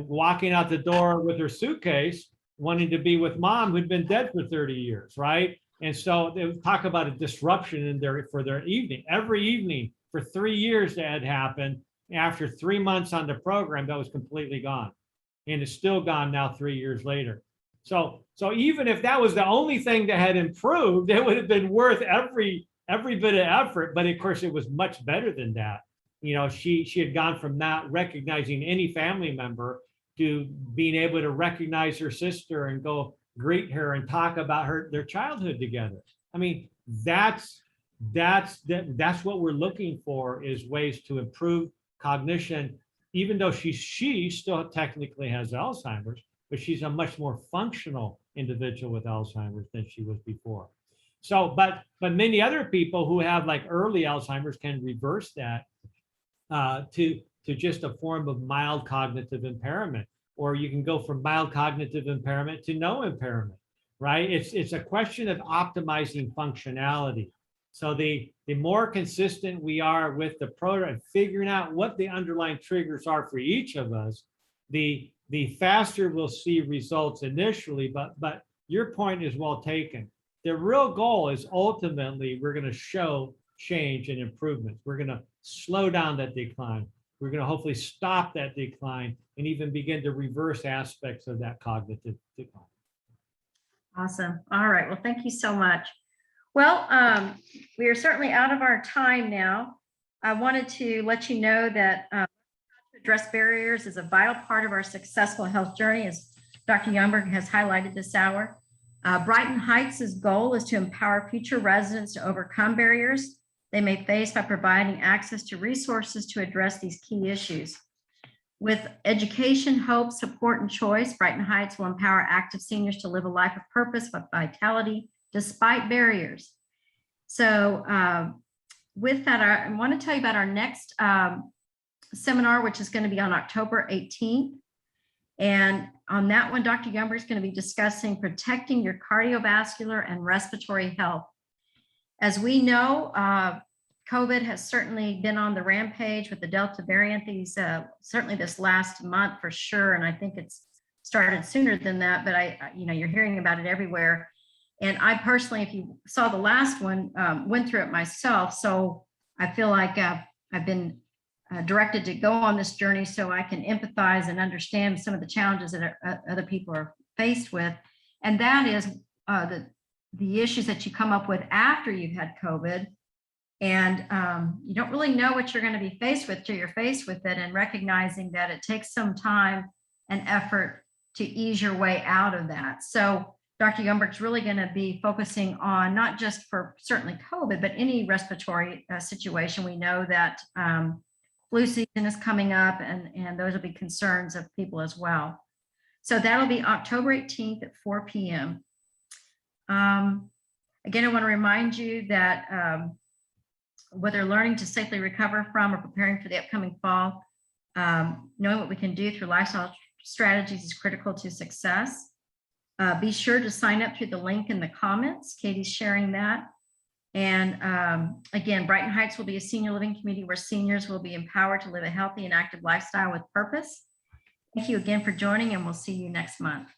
walking out the door with her suitcase, wanting to be with mom who'd been dead for 30 years, right? And so they would talk about a disruption for their evening. Every evening for 3 years that had happened. After 3 months on the program, that was completely gone. And it's still gone now 3 years later. So even if that was the only thing that had improved, it would have been worth every bit of effort. But of course, it was much better than that. You know, she had gone from not recognizing any family member to being able to recognize her sister and go greet her and talk about their childhood together. I mean, that's what we're looking for, is ways to improve cognition, even though she still technically has Alzheimer's, but she's a much more functional individual with Alzheimer's than she was before. So, but many other people who have like early Alzheimer's can reverse that to to just a form of mild cognitive impairment, or you can go from mild cognitive impairment to no impairment, right? It's a question of optimizing functionality. So the more consistent we are with the program, figuring out what the underlying triggers are for each of us, the faster we'll see results initially. But your point is well taken. The real goal is ultimately we're going to show change and improvements. We're going to slow down that decline. We're going to hopefully stop that decline and even begin to reverse aspects of that cognitive decline. Awesome. All right. Well, thank you so much. Well, we are certainly out of our time now. I wanted to let you know that to address barriers is a vital part of our successful health journey, as Dr. Youngberg has highlighted this hour. Brighten Heights' goal is to empower future residents to overcome barriers they may face by providing access to resources to address these key issues. With education, hope, support, and choice, Brighten Heights will empower active seniors to live a life of purpose with vitality despite barriers. So with that, I want to tell you about our next seminar, which is going to be on October 18th. And on that one, Dr. Youngberg is going to be discussing protecting your cardiovascular and respiratory health. As we know, COVID has certainly been on the rampage with the Delta variant, certainly this last month for sure. And I think it's started sooner than that, but you're hearing about it everywhere. And I personally, if you saw the last one, went through it myself. So I feel like I've been directed to go on this journey so I can empathize and understand some of the challenges that other people are faced with. And that is the issues that you come up with after you've had COVID. And you don't really know what you're going to be faced with till you're faced with it, and recognizing that it takes some time and effort to ease your way out of that. So Dr. Youngberg's really going to be focusing on not just for certainly COVID, but any respiratory situation. We know that flu season is coming up, and those will be concerns of people as well. So that'll be October 18th at 4 p.m. Again, I want to remind you that whether learning to safely recover from or preparing for the upcoming fall, knowing what we can do through lifestyle strategies is critical to success. Be sure to sign up through the link in the comments. Katie's sharing that. And again, Brighten Heights will be a senior living community where seniors will be empowered to live a healthy and active lifestyle with purpose. Thank you again for joining, and we'll see you next month.